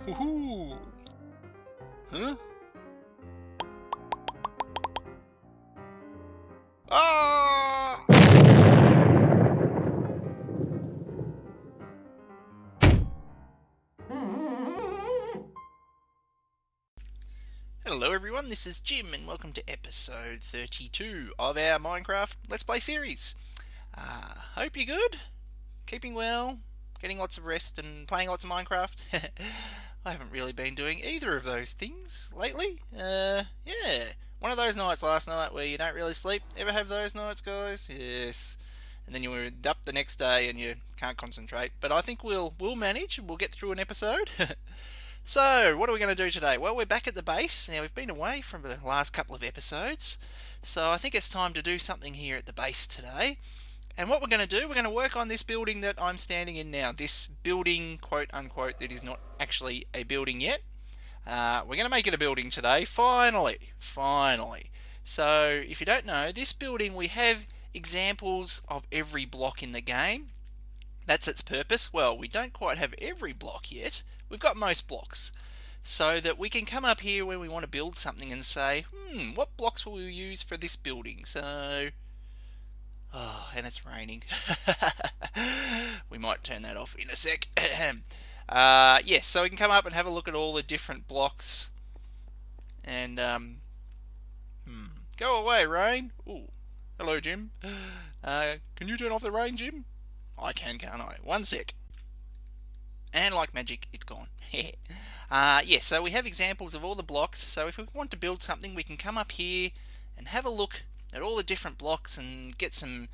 Woohoo! Huh? Ah! Hello everyone, this is Jim and welcome to episode 32 of our Minecraft Let's Play series. Hope you're good, keeping well, getting lots of rest and playing lots of Minecraft. I haven't really been doing either of those things lately. Yeah, one of those nights last night where you don't really sleep. Ever have those nights, guys? Yes. And then you're up the next day and you can't concentrate. But I think we'll manage and we'll get through an episode. So, what are we going to do today? Well, we're back at the base. Now, we've been away from the last couple of episodes, so I think it's time to do something here at the base today. And what we're going to do, we're going to work on this building that I'm standing in now. This building, quote unquote, that is not actually a building yet. We're going to make it a building today, finally. So, if you don't know, this building, we have examples of every block in the game. That's its purpose. Well, we don't quite have every block yet. We've got most blocks. So that we can come up here when we want to build something and say, what blocks will we use for this building? So, and it's raining. We might turn that off in a sec. Yes, so we can come up and have a look at all the different blocks. And, go away, rain. Ooh, hello, Jim. Can you turn off the rain, Jim? I can, can't I? One sec. And like magic, it's gone. Yes, so we have examples of all the blocks. So if we want to build something, we can come up here and have a look at all the different blocks and get some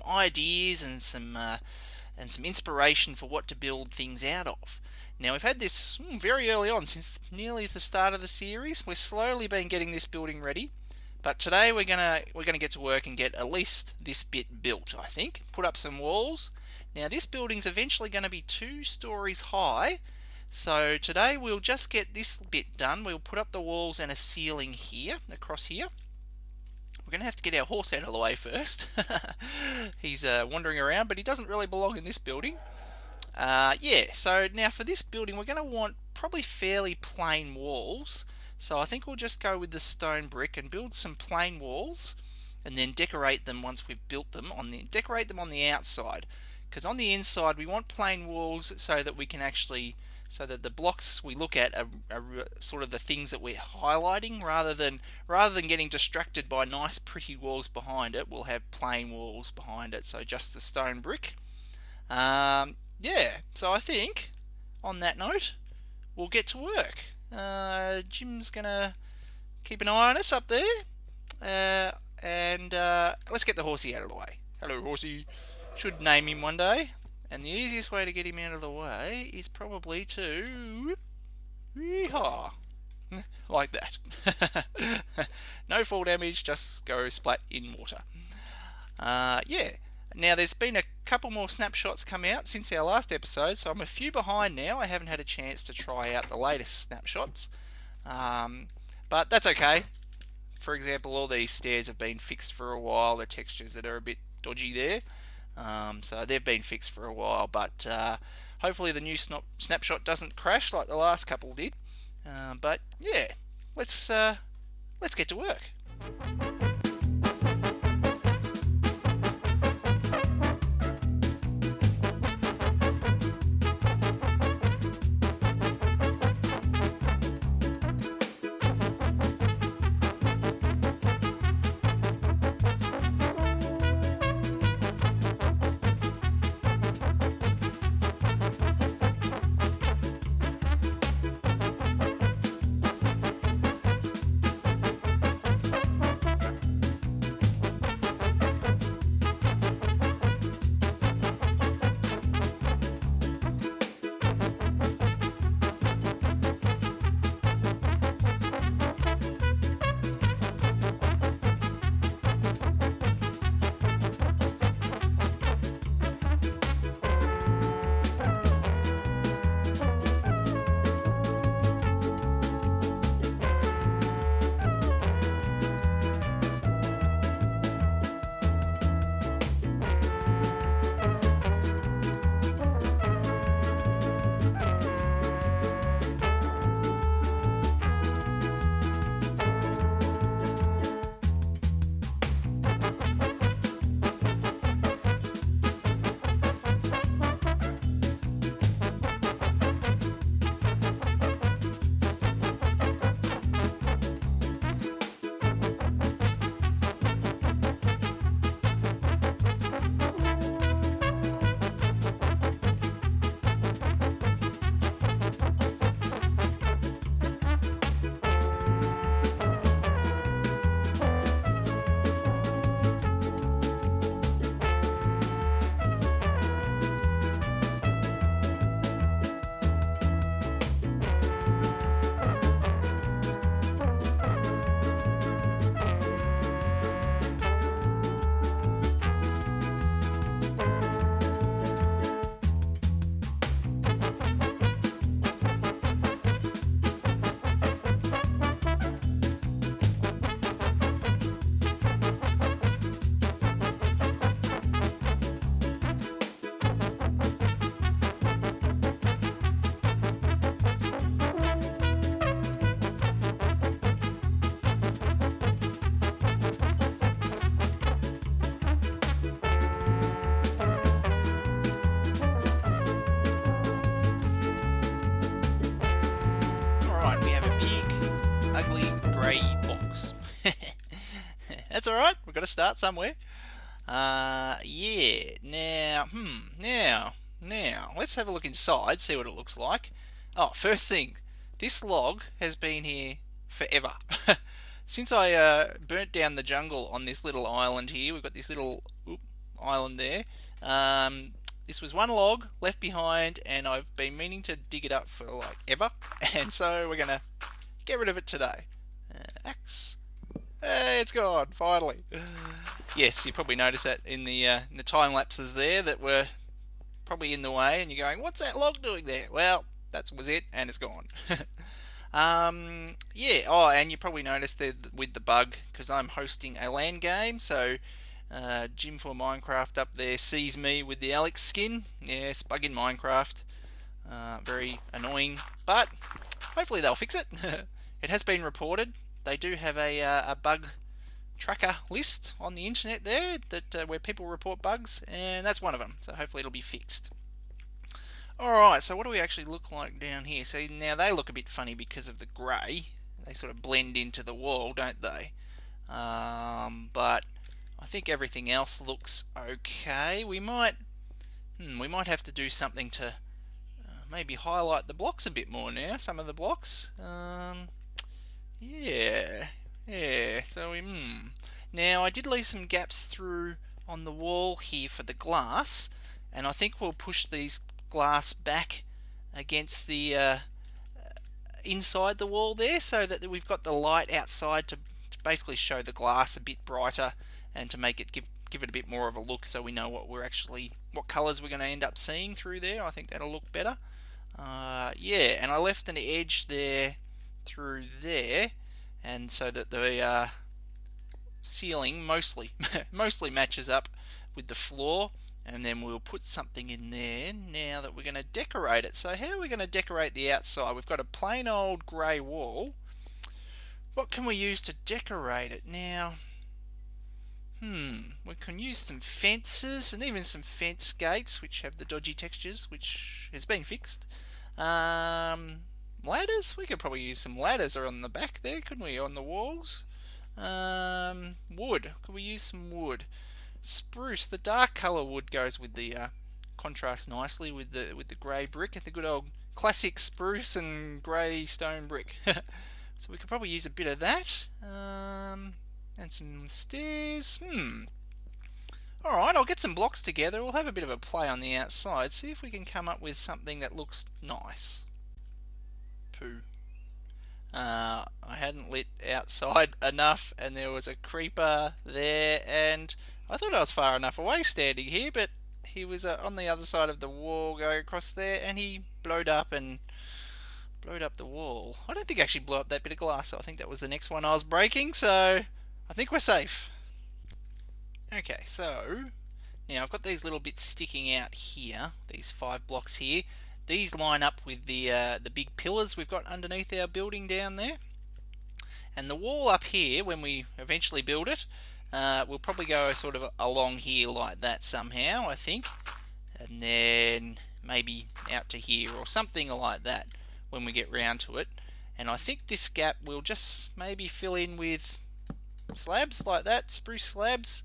ideas and some inspiration for what to build things out of. Now we've had this very early on, since nearly the start of the series. We've slowly been getting this building ready. But today we're gonna get to work and get at least this bit built, I think. Put up some walls. Now this building's eventually going to be 2 stories high, so today we'll just get this bit done. We'll put up the walls and a ceiling here, across here. We're going to have to get our horse out of the way first. He's wandering around, but he doesn't really belong in this building. Yeah, so now for this building we're going to want probably fairly plain walls. So I think we'll just go with the stone brick and build some plain walls, and then decorate them once we've built them. Decorate them on the outside. Because on the inside we want plain walls so that we can actually, so that the blocks we look at are sort of the things that we're highlighting, rather than getting distracted by nice pretty walls behind it. We'll have plain walls behind it, so just the stone brick. Yeah, so I think on that note we'll get to work. Jim's gonna keep an eye on us up there, and let's get the horsey out of the way. Hello, horsey. Should name him one day, and the easiest way to get him out of the way is probably to yeehaw, like that. No fall damage, just go splat in water. Yeah, now there's been a couple more snapshots come out since our last episode, so I'm a few behind now. I haven't had a chance to try out the latest snapshots, but that's okay. For example, all these stairs have been fixed for a while. The textures that are a bit dodgy there. So they've been fixed for a while, but hopefully the new snapshot doesn't crash like the last couple did. But yeah, let's get to work. That's all right. We've got to start somewhere. Yeah. Now, let's have a look inside, see what it looks like. Oh, first thing, this log has been here forever. Since I burnt down the jungle on this little island here, we've got this little island there. This was one log left behind, and I've been meaning to dig it up for like ever, and so we're gonna get rid of it today. Axe. Hey, it's gone finally. Yes, you probably noticed that in the time lapses there that were probably in the way, and you're going, "What's that log doing there?" Well, that was it, and it's gone. Yeah. Oh, and you probably noticed that with the bug, because I'm hosting a LAN game, so Jim for Minecraft up there sees me with the Alex skin. Yes, bug in Minecraft. Very annoying, but hopefully they'll fix it. It has been reported. They do have a bug tracker list on the internet there that where people report bugs, and that's one of them. So hopefully it'll be fixed. Alright, so what do we actually look like down here? See, now they look a bit funny because of the grey. They sort of blend into the wall, don't they? But I think everything else looks okay. We might have to do something to maybe highlight the blocks a bit more now. Some of the blocks. Yeah. So now I did leave some gaps through on the wall here for the glass, and I think we'll push these glass back against the inside the wall there, so that we've got the light outside to basically show the glass a bit brighter and to make it give it a bit more of a look, so we know what colours we're going to end up seeing through there. I think that'll look better. Yeah, and I left an edge there through there, and so that the ceiling mostly matches up with the floor. And then we'll put something in there now that we're going to decorate it. So how are we going to decorate the outside? We've got a plain old grey wall. What can we use to decorate it now? We can use some fences and even some fence gates, which have the dodgy textures, which has been fixed. Ladders? We could probably use some ladders on the back there, couldn't we, on the walls? Wood. Could we use some wood? Spruce, the dark colour wood goes with the contrast nicely with the grey brick, and the good old classic spruce and grey stone brick. So we could probably use a bit of that, and some stairs. Alright, I'll get some blocks together, we'll have a bit of a play on the outside, see if we can come up with something that looks nice. Poo. I hadn't lit outside enough, and there was a creeper there, and I thought I was far enough away standing here, but he was on the other side of the wall going across there, and he blowed up the wall. I don't think I actually blew up that bit of glass, so I think that was the next one I was breaking, so I think we're safe. Okay, so now I've got these little bits sticking out here, these 5 blocks here. These line up with the big pillars we've got underneath our building down there. And the wall up here, when we eventually build it, we'll probably go sort of along here like that somehow, I think. And then maybe out to here or something like that when we get round to it. And I think this gap we'll just maybe fill in with slabs like that, spruce slabs.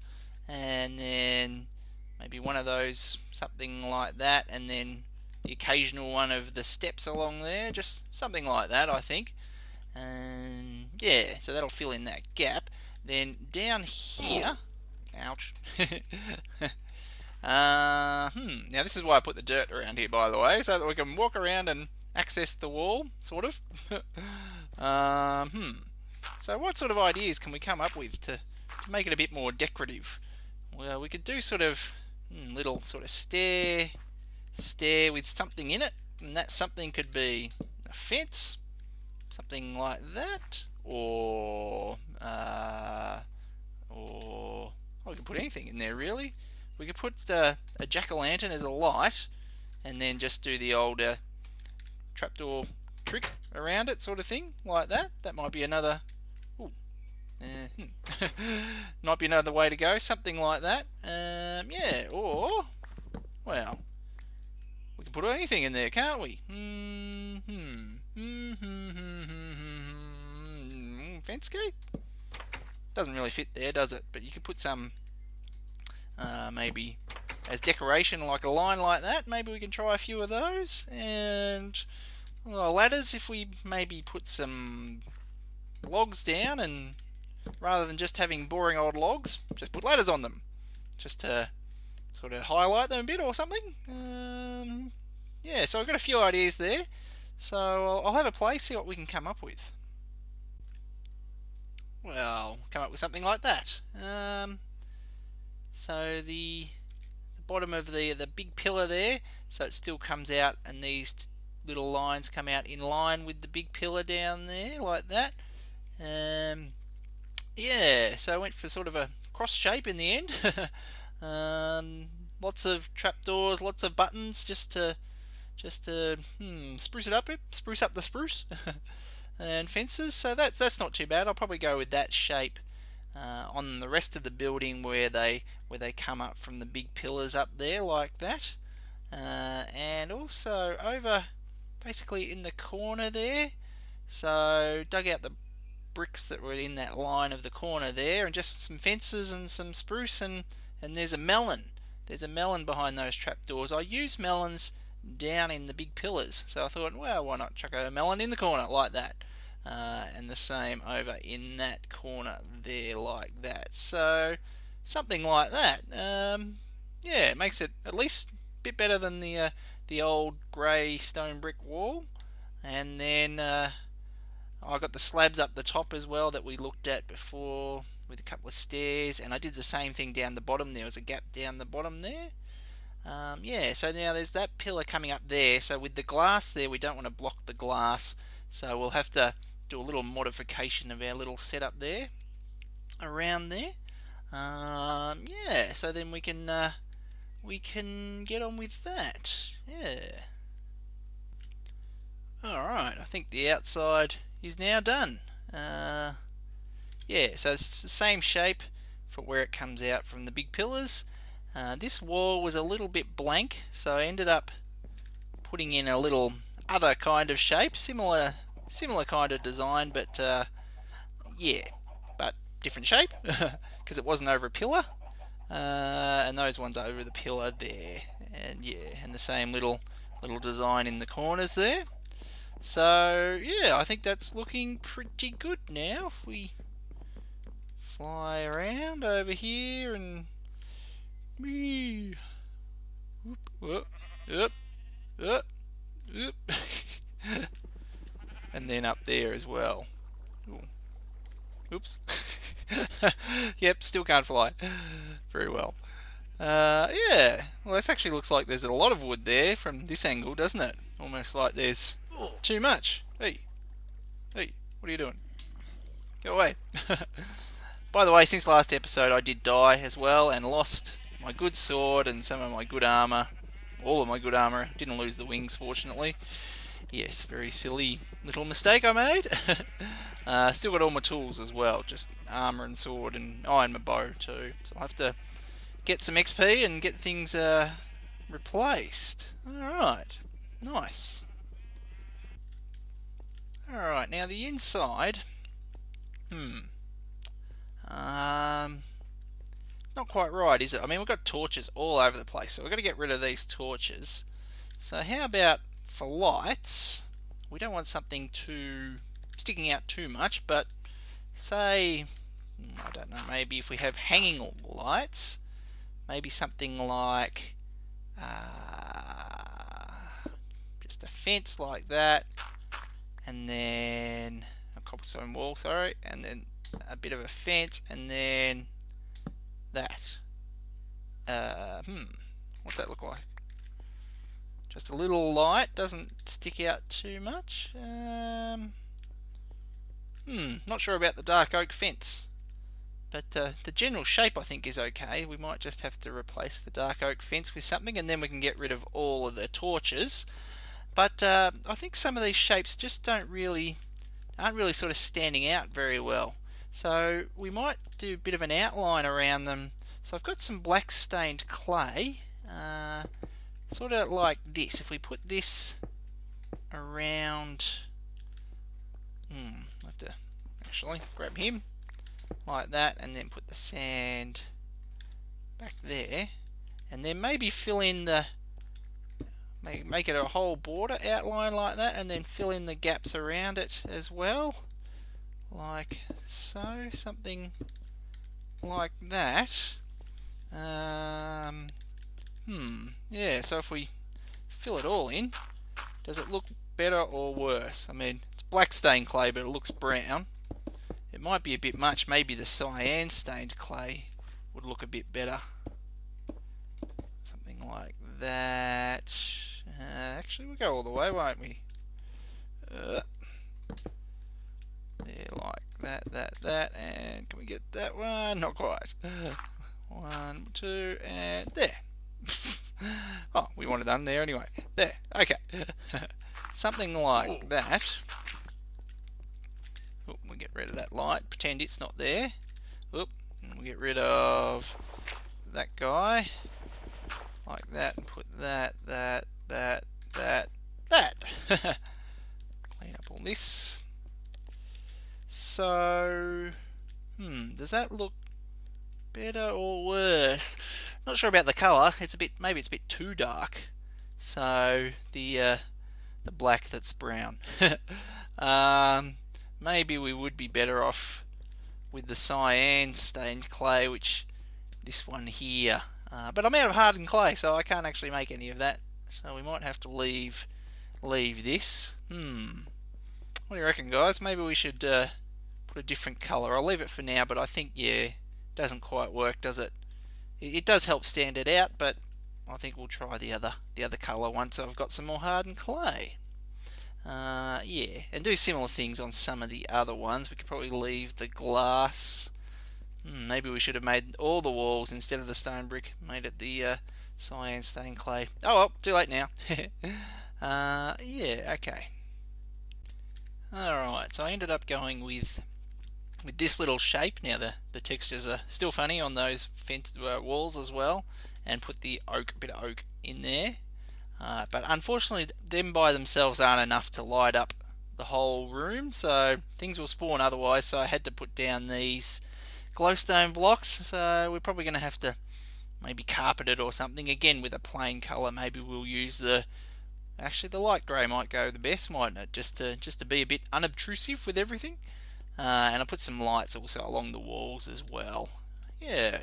And then maybe one of those, something like that, and then the occasional one of the steps along there, just something like that, I think. And yeah, so that'll fill in that gap. Then down here, ouch. Now this is why I put the dirt around here, by the way, so that we can walk around and access the wall, sort of. So what sort of ideas can we come up with to make it a bit more decorative? Well, we could do sort of little sort of stair with something in it, and that something could be a fence, something like that, or we could put anything in there really. We could put a jack-o'-lantern as a light, and then just do the old trapdoor trick around it, sort of thing, like that. That might be another. Might be another way to go, something like that. Yeah, or well, we can put anything in there, can't we? Fence gate? Doesn't really fit there, does it? But you could put some maybe as decoration, like a line like that. Maybe we can try a few of those. And ladders, if we maybe put some logs down, and rather than just having boring old logs, just put ladders on them, just to sort of highlight them a bit or something. Yeah, so I've got a few ideas there, so I'll have a play, see what we can come up with. Well, come up with something like that. So the bottom of the big pillar there, so it still comes out, and these little lines come out in line with the big pillar down there, like that. Yeah, so I went for sort of a cross shape in the end. Lots of trapdoors, lots of buttons, just to spruce it up, spruce up the spruce, and fences. So that's not too bad. I'll probably go with that shape on the rest of the building where they come up from the big pillars up there, like that. And also over basically in the corner there, so dug out the bricks that were in that line of the corner there, and just some fences and some spruce, and there's a melon. There's a melon behind those trapdoors. I use melons down in the big pillars, so I thought, well, why not chuck a melon in the corner like that, and the same over in that corner there, like that. So something like that. Yeah, it makes it at least a bit better than the old grey stone brick wall. And then I got the slabs up the top as well that we looked at before, with a couple of stairs, and I did the same thing down the bottom. There was a gap down the bottom there. Yeah, so now there's that pillar coming up there. So with the glass there, we don't want to block the glass, so we'll have to do a little modification of our little setup there, around there. Yeah, so then we can get on with that. Yeah. Alright, I think the outside is now done. Yeah, so it's the same shape for where it comes out from the big pillars. This wall was a little bit blank, so I ended up putting in a little other kind of shape, similar kind of design, but yeah, but different shape because it wasn't over a pillar, and those ones over the pillar there, and yeah, and the same little design in the corners there. So yeah, I think that's looking pretty good now. If we fly around over here and and then up there as well. Ooh. Oops. Yep, still can't fly very well. Yeah, well, this actually looks like there's a lot of wood there from this angle, doesn't it? Almost like there's too much. Hey, what are you doing? Go away. By the way, since last episode I did die as well and lost my good sword and some of my good armour. All of my good armour. Didn't lose the wings, fortunately. Yes, very silly little mistake I made. Still got all my tools as well, just armour and sword, and and my bow too. So I'll have to get some XP and get things replaced. Alright, nice. Alright, now the inside. Not quite right, is it? I mean, we've got torches all over the place, so we've got to get rid of these torches. So how about for lights? We don't want something too sticking out too much, but say, I don't know, maybe if we have hanging lights, maybe something like just a fence like that, and then a cobblestone wall, sorry, and then a bit of a fence, and then that. What's that look like? Just a little light, doesn't stick out too much. Not sure about the dark oak fence, but the general shape I think is okay. We might just have to replace the dark oak fence with something, and then we can get rid of all of the torches. But I think some of these shapes just aren't really sort of standing out very well. So we might do a bit of an outline around them. So I've got some black stained clay, sort of like this. If we put this around, I'll have to actually grab him. like that, and then put the sand back there, and then maybe fill in the make it a whole border outline like that, and then fill in the gaps around it as well, like so, something like that. Yeah, so if we fill it all in, does it look better or worse? I mean, it's black stained clay, but it looks brown. It might be a bit much. Maybe the cyan stained clay would look a bit better. Something like that. Actually, we'll go all the way, won't we? There, like that, and can we get that one? Not quite. 1, 2, and there. Oh, we want it done there anyway. There, okay. Something like that. Oop, we'll get rid of that light, pretend it's not there. Oop, and we'll get rid of that guy. Like that, and put that. Clean up all this. So, does that look better or worse? Not sure about the colour. Maybe it's a bit too dark. So the black that's brown. Maybe we would be better off with the cyan stained clay, which this one here. But I'm out of hardened clay, so I can't actually make any of that. So we might have to leave this. What do you reckon, guys? Maybe we should put a different colour. I'll leave it for now, but I think, yeah, it doesn't quite work, does it? It does help stand it out, but I think we'll try the other colour once I've got some more hardened clay. Yeah, and do similar things on some of the other ones. We could probably leave the glass. Maybe we should have made all the walls instead of the stone brick. Made it the cyan stained clay. Oh well, too late now. Yeah, okay. Alright, so I ended up going with this little shape. Now the textures are still funny on those fence walls as well, and put the bit of oak in there. But unfortunately, them by themselves aren't enough to light up the whole room, so things will spawn otherwise. So I had to put down these glowstone blocks. So we're probably going to have to maybe carpet it or something again with a plain colour. Maybe we'll use actually the light grey might go the best, mightn't it? Just to be a bit unobtrusive with everything. And I put some lights also along the walls as well. Yeah.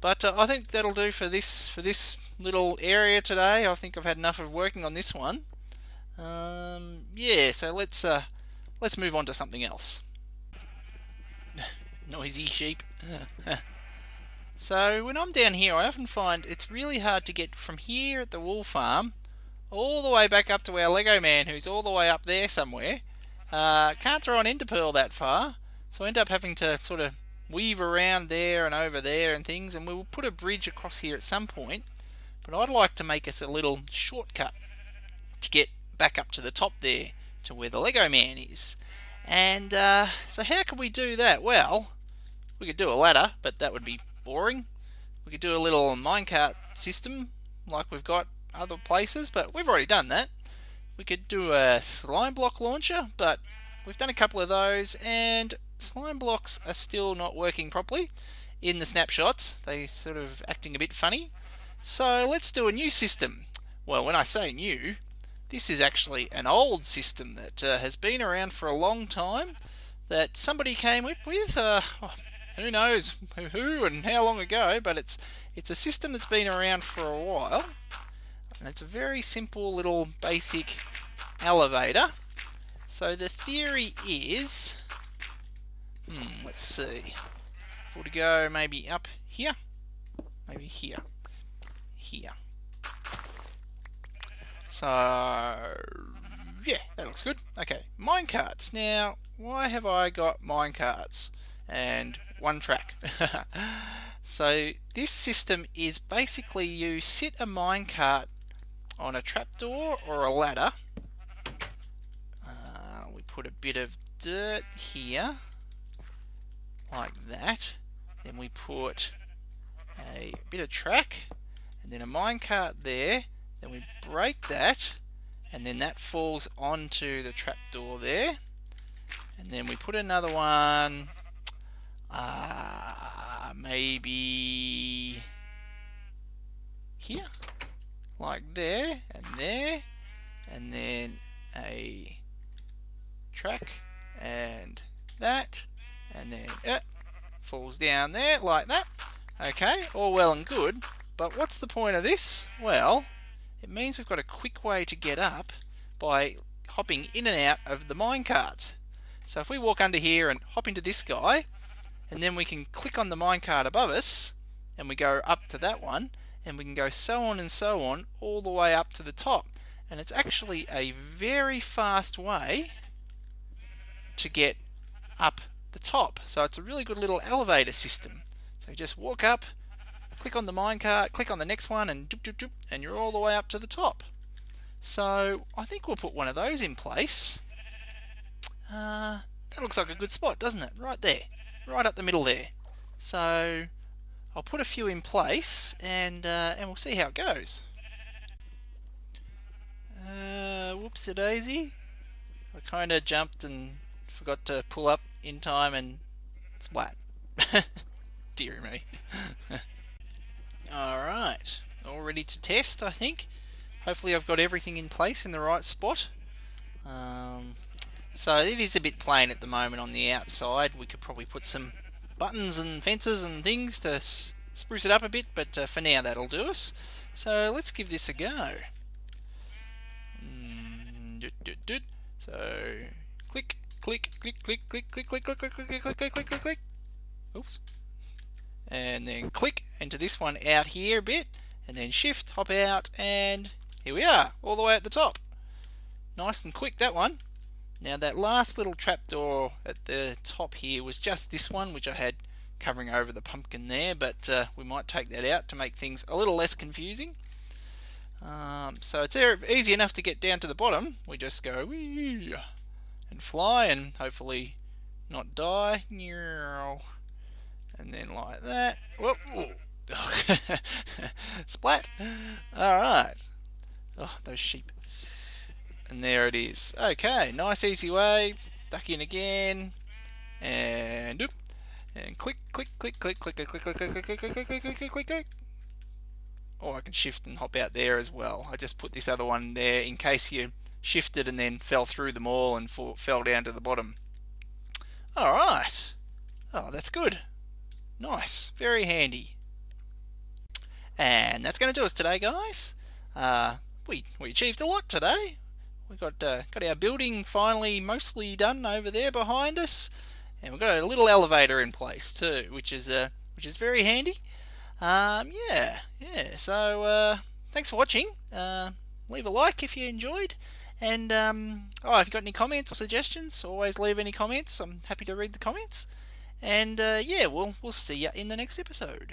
But I think that'll do for this little area today. I think I've had enough of working on this one. Yeah, so let's move on to something else. Noisy sheep. So when I'm down here, I often find it's really hard to get from here at the wool farm all the way back up to our Lego man, who's all the way up there somewhere. Can't throw an ender pearl that far, so I end up having to sort of weave around there and over there and things, and we will put a bridge across here at some point, but I'd like to make us a little shortcut to get back up to the top there to where the Lego man is. And so how can we do that? Well, we could do a ladder, but that would be boring. We could do a little minecart system like we've got other places, but we've already done that. We could do a slime block launcher, but we've done a couple of those, and slime blocks are still not working properly in the snapshots. They're sort of acting a bit funny. So let's do a new system. Well, when I say new, this is actually an old system that has been around for a long time, that somebody came up with. Who knows who and how long ago, but it's a system that's been around for a while, and it's a very simple little basic elevator. So the theory is, let's see, if we were to go maybe up here, maybe here. So yeah, that looks good. Okay, minecarts. Now, why have I got minecarts and one track? So this system is basically you sit a minecart on a trapdoor or a ladder. We put a bit of dirt here, like that. Then we put a bit of track, and then a minecart there. Then we break that, and then that falls onto the trapdoor there. And then we put another one maybe here, like there, and then a track, and that, and then falls down there like that. Okay, all well and good, but what's the point of this? Well, it means we've got a quick way to get up by hopping in and out of the minecarts. So if we walk under here and hop into this guy, and then we can click on the minecart above us, and we go up to that one, and we can go so on and so on all the way up to the top. And it's actually a very fast way to get up the top. So it's a really good little elevator system. So you just walk up, click on the minecart, click on the next one, and doop, doop, doop, and you're all the way up to the top. So I think we'll put one of those in place. That looks like a good spot, doesn't it? Right there, right up the middle there. So I'll put a few in place, and we'll see how it goes. Whoopsie-daisy. I kind of jumped and forgot to pull up in time and splat. Dear me. Alright, all ready to test, I think. Hopefully I've got everything in place in the right spot. So it is a bit plain at the moment on the outside. We could probably put some buttons and fences and things to spruce it up a bit, but for now that'll do us. So let's give this a go. So click, click, click, click, click, click, click, click, click, click, click, click, click, click, click. Oops. And then click into this one out here a bit, and then shift, hop out, and here we are, all the way at the top. Nice and quick, that one. Now that last little trapdoor at the top here was just this one, which I had covering over the pumpkin there, but we might take that out to make things a little less confusing. So it's easy enough to get down to the bottom. We just go wee and fly and hopefully not die. And then like that. Whoop. Splat. Alright. Oh, those sheep. And there it is. Okay, nice easy way. Duck in again. And oop. And click, click, click, click, click, click, click, click, click, click, click, click, click, click, click, click, click. Or I can shift and hop out there as well. I just put this other one there in case you shifted and then fell through them all and fell down to the bottom. Alright. Oh, that's good. Nice. Very handy. And that's going to do us today, guys. We achieved a lot today. We got our building finally mostly done over there behind us, and we've got a little elevator in place too, which is very handy. Yeah. So thanks for watching. Leave a like if you enjoyed, and if you've got any comments or suggestions, always leave any comments. I'm happy to read the comments. And yeah, we'll see you in the next episode.